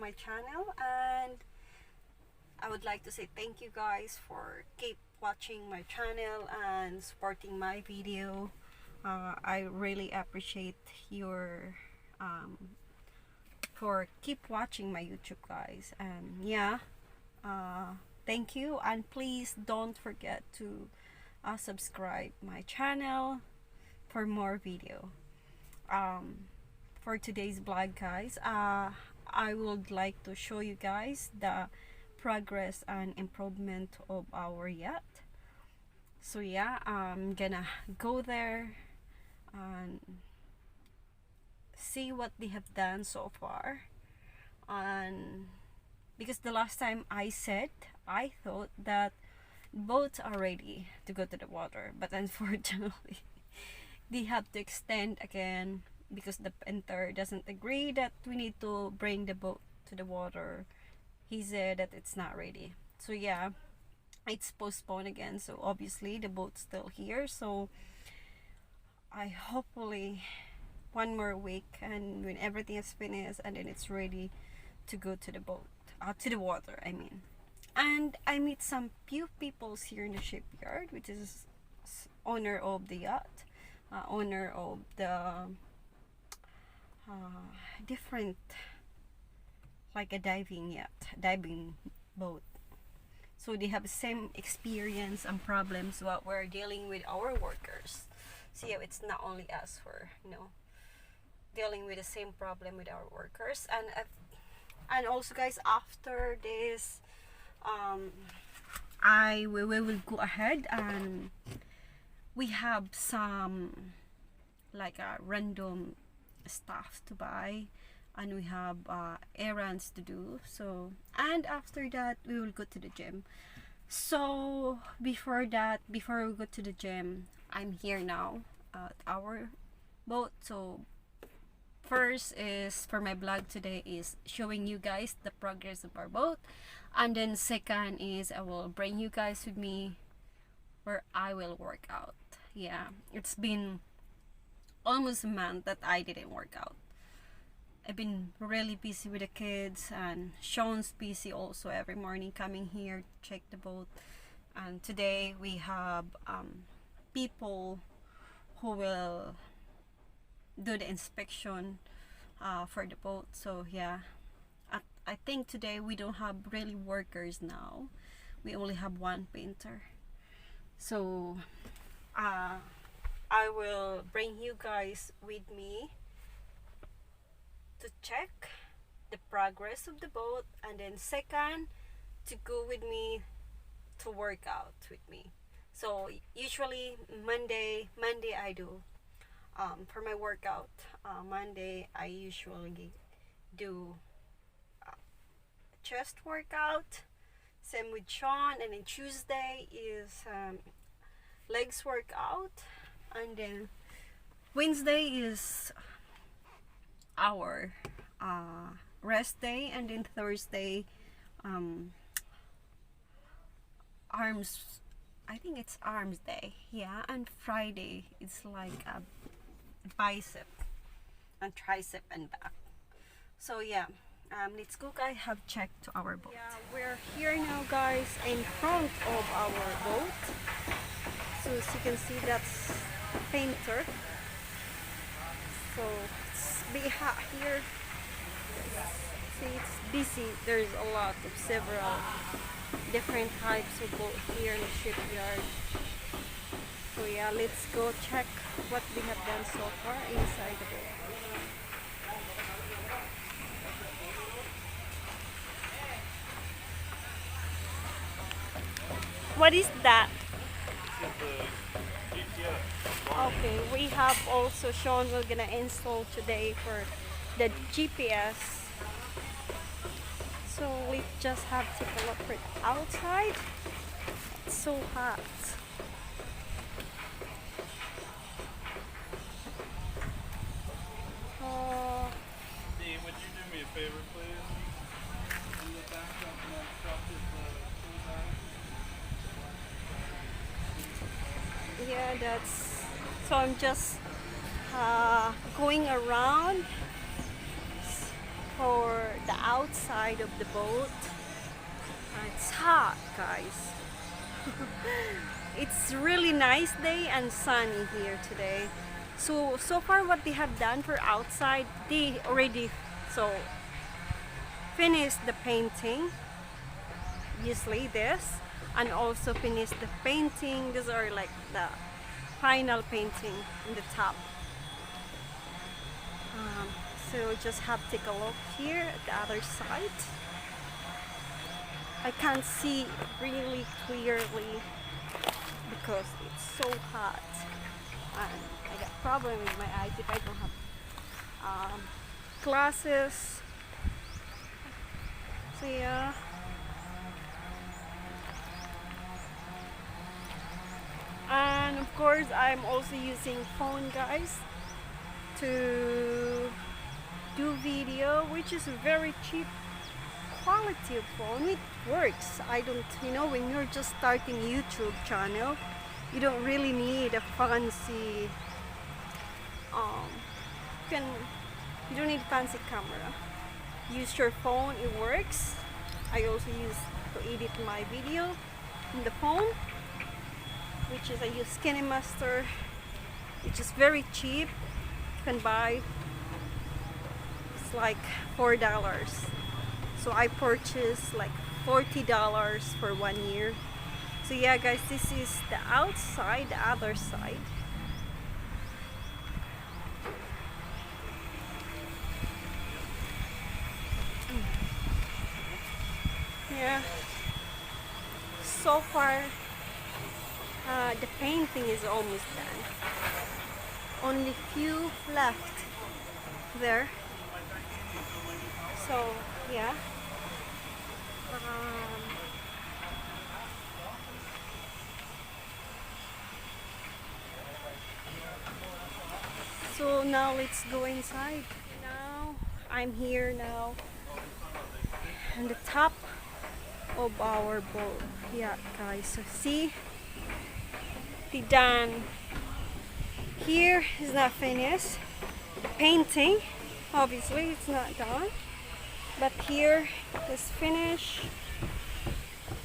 my channel, and I would like to say thank you guys for keep watching my channel and supporting my video. I really appreciate your for keep watching my YouTube, guys. And yeah, thank you, and please don't forget to subscribe my channel for more video. For today's vlog, guys, I would like to show you guys the progress and improvement of our yacht. So yeah, I'm gonna go there and see what they have done so far. And because the last time I thought that boats are ready to go to the water, but unfortunately they have to extend again because the painter doesn't agree that we need to bring the boat to the water. He said that it's not ready. So yeah, it's postponed again. So obviously the boat's still here. So I hopefully one more week, and when everything is finished, and then it's ready to go to the boat, to the water, I mean. And I meet some few people here in the shipyard, which is owner of the yacht, owner of the different, like a diving yacht, diving boat. So they have the same experience and problems what we're dealing with our workers. So yeah, it's not only us who dealing with the same problem with our workers. And also, guys, after this we will go ahead, and we have some like a random stuff to buy, and we have errands to do. So, and after that we will go to the gym. So before we go to the gym, I'm here now at our boat. So first is for my vlog today is showing you guys the progress of our boat, and then second is I will bring you guys with me where I will work out. Yeah, it's been almost a month that I didn't work out. I've been really busy with the kids, and Sean's busy also every morning coming here to check the boat. And today we have people who will do the inspection for the boat. So yeah, I think today we don't have really workers now. We only have one painter. So I will bring you guys with me to check the progress of the boat, and then second to go with me to work out with me. So usually Monday I do for my workout. Monday I usually do chest workout, same with Sean, and then Tuesday is legs workout, and then Wednesday is our rest day, and then Thursday arms, I think it's arms day, yeah, and Friday it's like a bicep and tricep and back. So yeah, let's go, guys, have checked to our boat. Yeah, we're here now, guys, in front of our boat. So as you can see, that's painter. So it's big hot here. See, it's busy. There's a lot of several different types of boat here in the shipyard. So yeah, let's go check what we have done so far inside the boat. What is that? Okay, we have also shown we're gonna install today for the GPS. So we just have to take a look for it outside. It's so hot. Dean, would you do me a favor, please? In the back of my truck is the tool bag. Yeah, that's so I'm just going around for the outside of the boat. It's hot, guys. It's really nice day and sunny here today. So far what they have done for outside, they already finished the painting, usually this, and also finished the painting. These are like the final painting in the top. So just have to take a look here at the other side. I can't see really clearly because it's so hot, and I got problem with my eyes if I don't have glasses. So yeah. And of course I'm also using phone, guys, to do video, which is a very cheap quality of phone. It works. I don't, when you're just starting YouTube channel, you don't really need a fancy you don't need fancy camera. Use your phone, it works. I also use to edit my video in the phone, which is I use KineMaster, which is very cheap. You can buy, it's like $4. So I purchased like $40 for 1 year. So yeah, guys, this is the outside, the other side. Yeah. So far, the painting is almost done. Only few left there. So yeah. So now let's go inside. Now I'm here now on the top of our boat. Yeah, guys. So see, the done here is not finished. The painting, obviously, it's not done. But here is finished.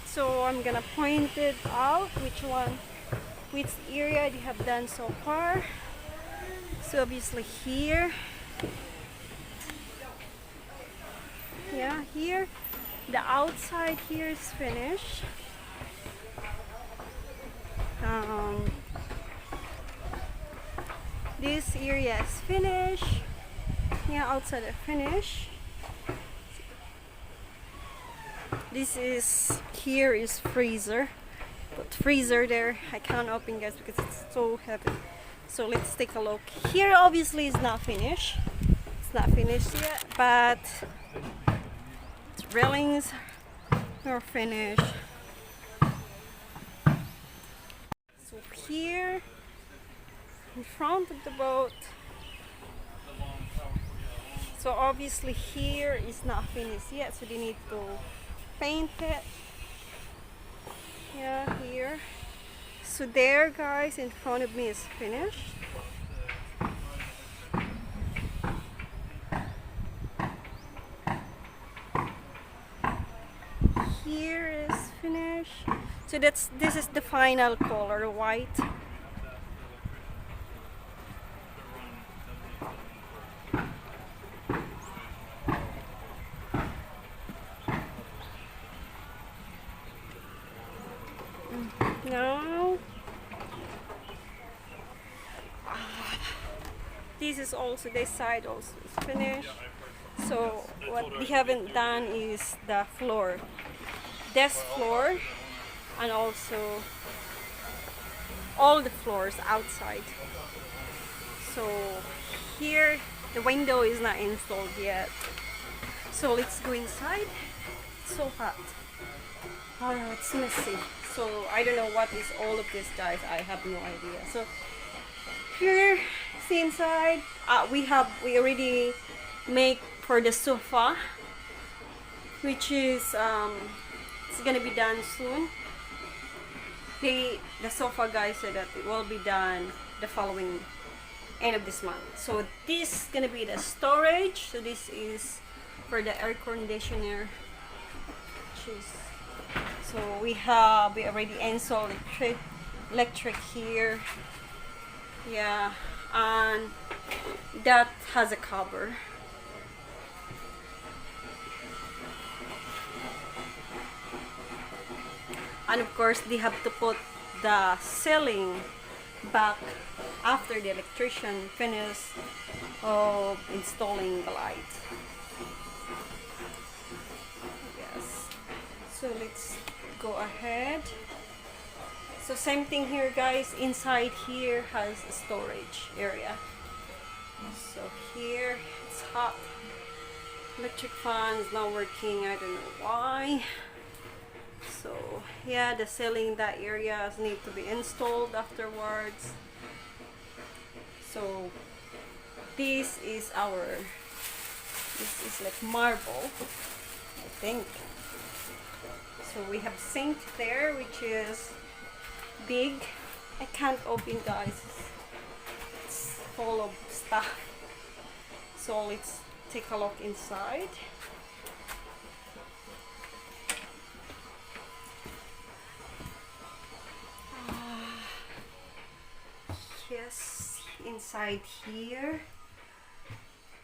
So I'm gonna point it out which area they have done so far. So obviously here, yeah, here, the outside here is finished. This area is finished. Yeah, outside is finished. This is, here is freezer. But freezer there, I can't open, guys, because it's so heavy. So let's take a look. Here obviously is not finished. It's not finished yet, but its railings are finished. So here in front of the boat, so obviously here is not finished yet, so they need to paint it. Yeah, here. So there, guys, in front of me is finished. Here is finished. So this is the final color, white. Now this is also, this side also is finished. So what we haven't done is the floor, desk floor, and also all the floors outside. So here the window is not installed yet. So let's go inside. It's so hot. Oh, it's messy. So I don't know what is all of this, guys. I have no idea. So here, see inside. We already make for the sofa, which is it's gonna be done soon. The sofa guys said that it will be done the following end of this month. So this is gonna be the storage. So this is for the air conditioner. So we already installed electric here. Yeah, and that has a cover. And of course they have to put the ceiling back after the electrician finishes of installing the light. Yes, so let's go ahead. So same thing here guys, inside here has a storage area. So here it's hot. Electric fan is not working, I don't know why. So yeah, the ceiling in that area need to be installed afterwards. So this is like marble, I think. So we have sink there, which is big. I can't open guys, it's full of stuff. So let's take a look inside. Yes, inside here.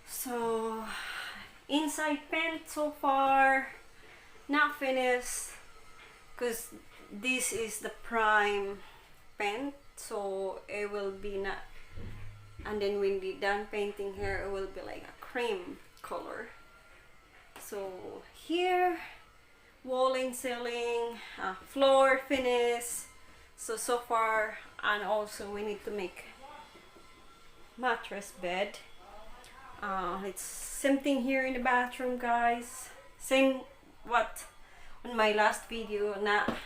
So inside paint so far not finished, because this is the prime paint, so it will be not, and then when we done painting here it will be like a cream color. So here wall and ceiling, floor finish. So far, and also we need to make mattress bed. It's same thing here in the bathroom guys, same what on my last video. Now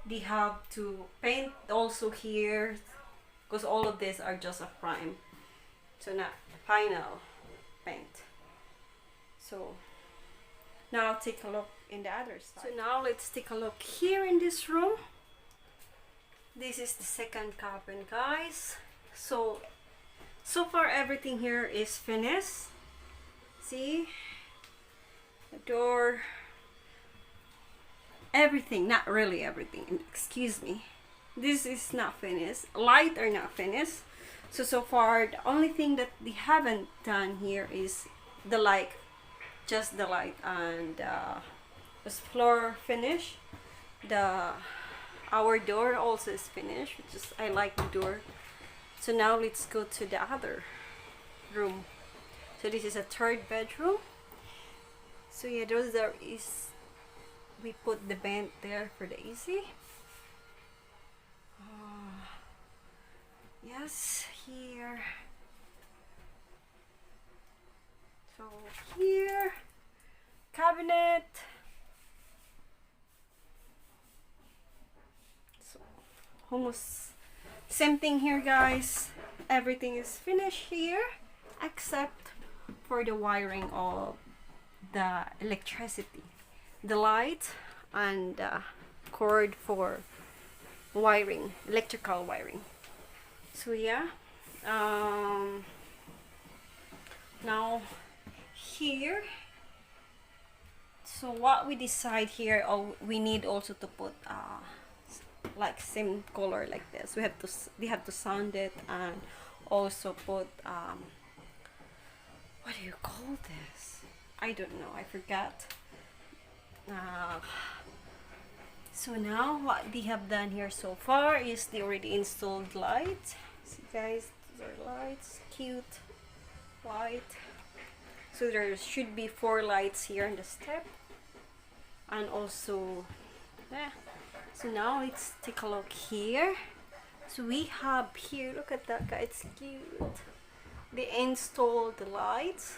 they have to paint also here, because all of these are just a prime, so not final paint. So now take a look in the other side. So now let's take a look here in this room. This is the second cabin guys. So far everything here is finished. See the door, everything, not really everything, excuse me, this is not finished. Light are not finished. So far the only thing that they haven't done here is the light, just the light, and the floor finish. Our door also is finished, which is, I like the door. So now let's go to the other room. So this is a third bedroom. So yeah, we put the vent there for the AC. Yes, here. So here, cabinet. So almost same thing here guys. Everything is finished here except for the wiring of the electricity, the light, and cord for wiring, electrical wiring. So yeah, now here, so what we decide here, we need also to put like same color like this. We have to sand it, and also put what do you call this? I don't know, I forgot. So now what they have done here so far is they already installed lights. See guys, those are lights, cute white. So there should be 4 lights here in the step, and also so now let's take a look here. So we have here, look at that guy, it's cute. They installed the lights.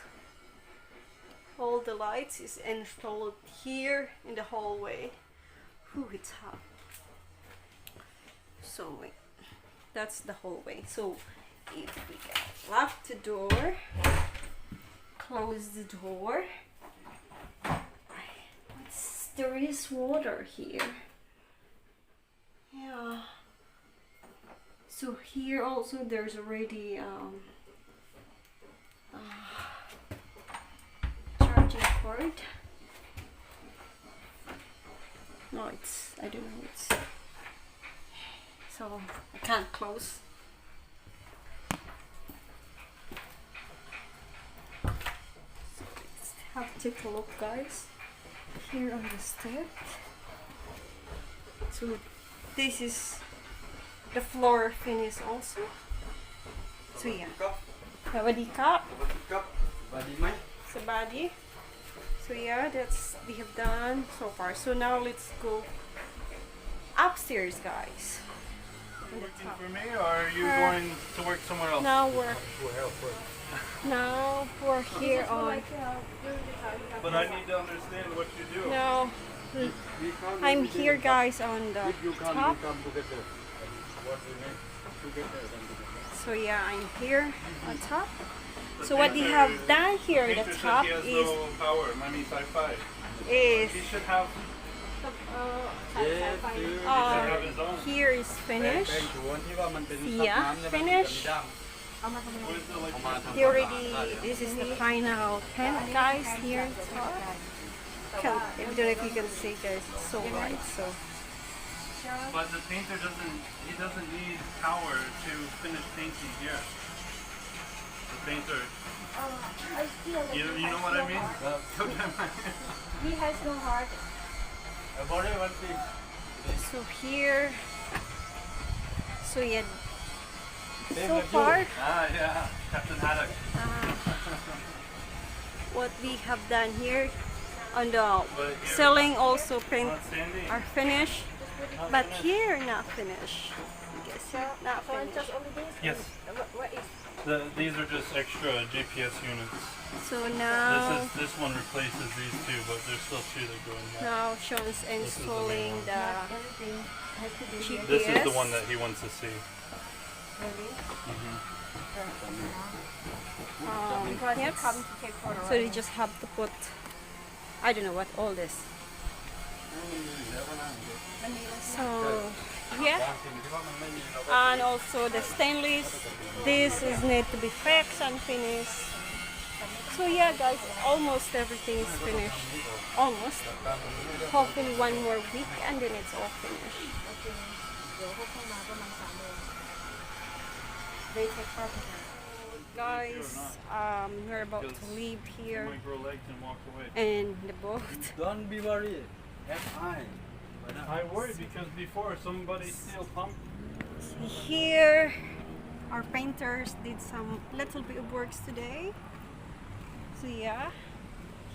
All the lights is installed here in the hallway. Ooh, it's hot. So wait, that's the hallway. So if we lock the door, close the door, there is water here. Yeah. So here also there's already charging cord. No, it's, I don't know, it's, so I can't close. So let's have to take a look, guys, here on the step. So this is the floor finish also. So yeah, body cup, the body. So yeah, that's we have done so far. So now let's go upstairs, guys. On the Working top. for me, or are you going to work somewhere else? Now we're here on. But I need to understand what you do. Now I'm here, guys, on the top. So yeah, I'm here on top. So what we have done here at the Painter top said he is has no power. Money's high five. is He should have his own. here is finished. Yeah, finished. What is it like? He already. This is the final tent, guys. Here on top. I don't know if you can see, guys. It's so bright. So But the painter doesn't need power to finish painting here. The painter, I feel like you know what I mean? he has no heart. so here. So yeah. So far, Yeah, Captain Haddock. what we have done here on the But here, ceiling also paint not Sandy. are finished, but here not finished. I guess yeah, not finished. Yes. What is? These are just extra GPS units. So now This one replaces these two, but there's still two that go in there. now Sean's is the main installing one. the Everything has to be GPS. This is the one that he wants to see. really? Because He come to take photo. So they just have to put, I don't know what all this. So yeah, and also the stainless. This is need to be fixed and finished. So yeah, guys, almost everything is finished. Almost. Hopefully one more week and then it's all finished. They take photo. Guys, we're about to leave You here might grow legs and walk away. in the boat. Don't be worried. That's fine. I worry because before somebody steel pump. Here, our painters did some little bit of works today. So yeah,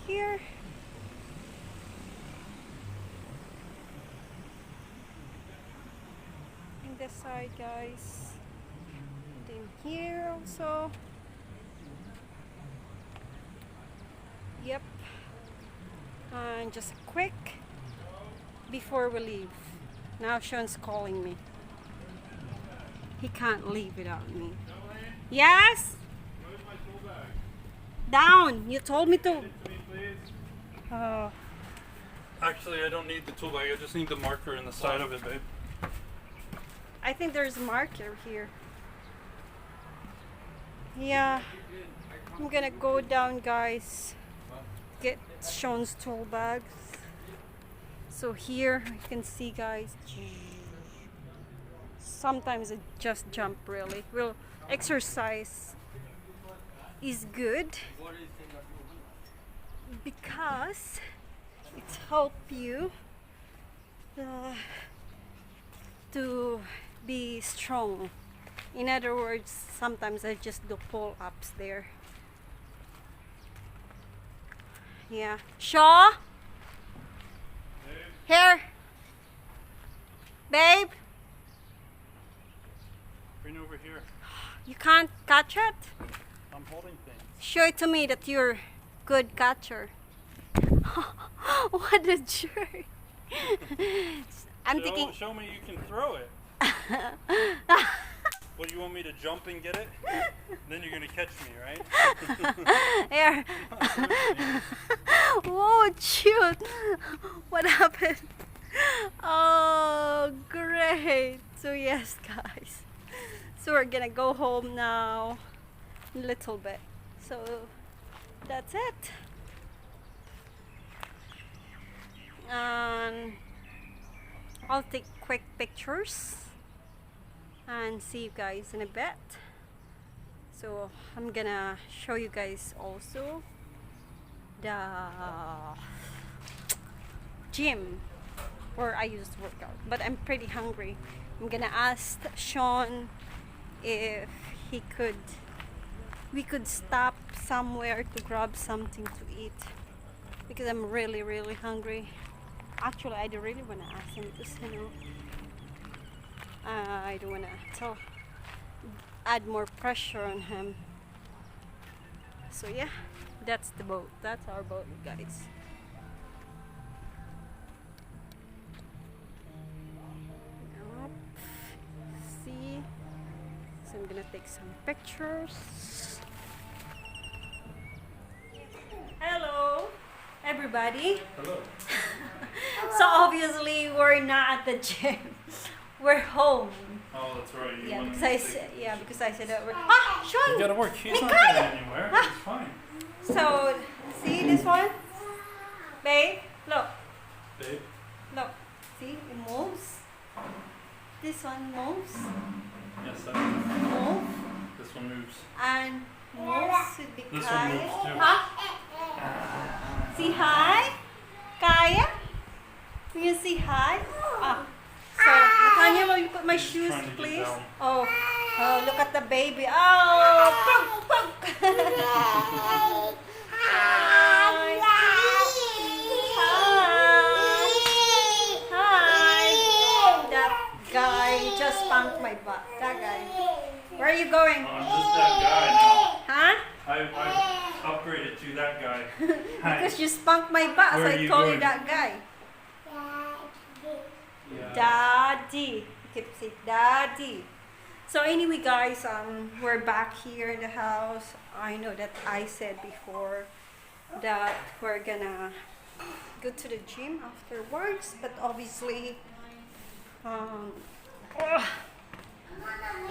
here. In this side, guys. And then here also. Yep. And just a quick before we leave. Now Sean's calling me. He can't leave without me. Yes? Where's my tool bag? Down. You told me to. Me, please. Oh, Actually, I don't need the tool bag. I just need the marker in the side of it, babe. I think there's a marker here. Yeah. I'm gonna go down, guys. Get Sean's tool bags. So here you can see, guys. Sometimes it just jump really. Well, exercise is good because it helps you to be strong. In other words, sometimes I just do pull-ups there. Yeah. Shaw? Here. Babe, Bring it over here. you can't catch it? I'm holding things. Show it to me that you're good catcher. What a jerk. I'm thinking, Show me you can throw it. What, you want me to jump and get it? Then you're gonna catch me, right? here. Whoa, shoot. What happened? Oh, great. So yes, guys. So we're gonna go home now. A little bit. So that's it. and I'll take quick pictures and see you guys in a bit. So I'm gonna show you guys also the gym where I used to work out, but I'm pretty hungry. I'm gonna ask Sean if we could stop somewhere to grab something to eat because I'm really hungry. Actually, I don't really want to ask him because, you know, I don't want to add more pressure on him. So yeah, that's the boat. That's our boat, guys. Yup. See, so I'm gonna take some pictures. Hello, everybody. Hello. So obviously we're not at the gym. We're home. Oh, that's right. You Yeah, wanted because me I to said take- because I said that we're You Sean. gotta work. He's not Mikaya! going anywhere. Ah. It's fine. So see this one, babe. Look, Babe. look. See, it moves. This one moves, Yes, that move, this one moves. and moves with the This one Kaya. moves too. Huh? See hi, Kaya. Can you see hi? Ah. So, Natanya, will you put my He's shoes, trying to get please? down. Oh, oh, look at the baby. Oh, punk, punk. Hi. Hi. That guy just spanked my butt. That guy. Where are you going? I'm just that guy now. Huh? I upgraded to that guy. Hi. Because you spanked my butt, so Where are I you told you going? that guy. Yeah. Daddy. Keep saying daddy. So anyway, guys, we're back here in the house. I know that I said before that we're gonna go to the gym afterwards, but obviously,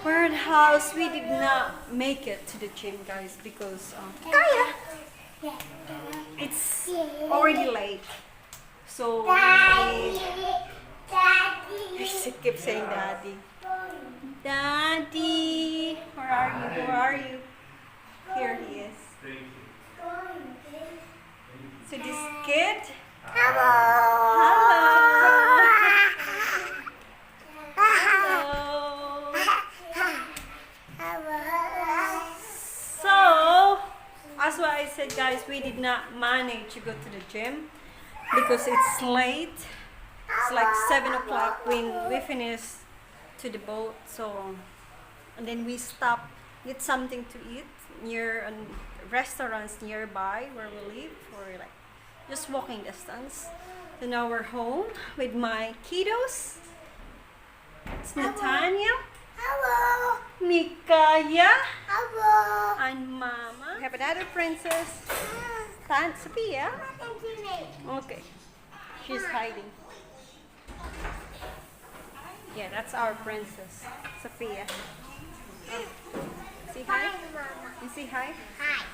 we're in the house. We did not make it to the gym, guys, because Kaya, it's already late. So she keeps saying daddy. Daddy, where are you? Where are you? Here he is. Thank you. So this kid. Hello. Hello. So, as what I said, guys, we did not manage to go to the gym because it's late. It's like 7 o'clock when we finish to the boat. So, and then we stop, get something to eat near restaurants nearby where we live, or like just walking distance. So now we're home with my kiddos. It's Natanya, Hello. Mikaya, Hello. and Mama. We have another princess, Sophia. Okay, she's hiding. Yeah, that's our princess, Sophia. Say hi. You say hi. Hi.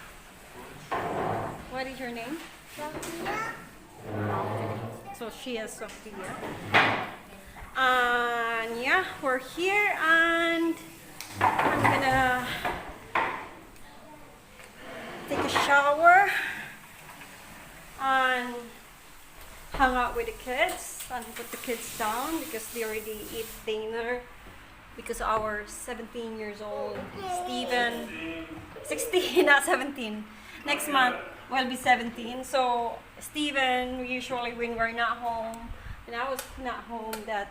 What is your name? Sophia. So she is Sophia. And yeah, we're here, and I'm gonna take a shower and hang out with the kids and put the kids down because they already eat dinner. Because our 17 years old Steven, 16, not 17. Next month will be 17. So Steven, usually when we're not home, when I was not home, that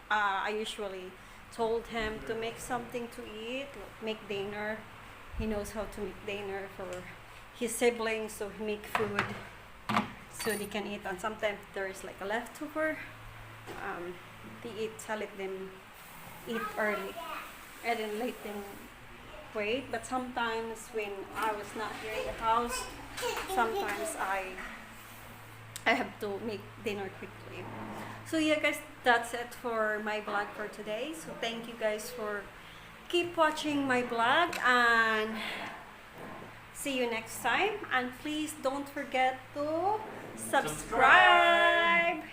I usually told him to make something to eat, make dinner. He knows how to make dinner for his siblings, so he make food so they can eat. And sometimes there is like a leftover, they eat. I let them eat early and then let them wait. But sometimes when I was not here in the house, sometimes I have to make dinner quickly. So yeah, guys, that's it for my vlog for today. So thank you guys for keep watching my vlog, and See you next time, and please don't forget to subscribe.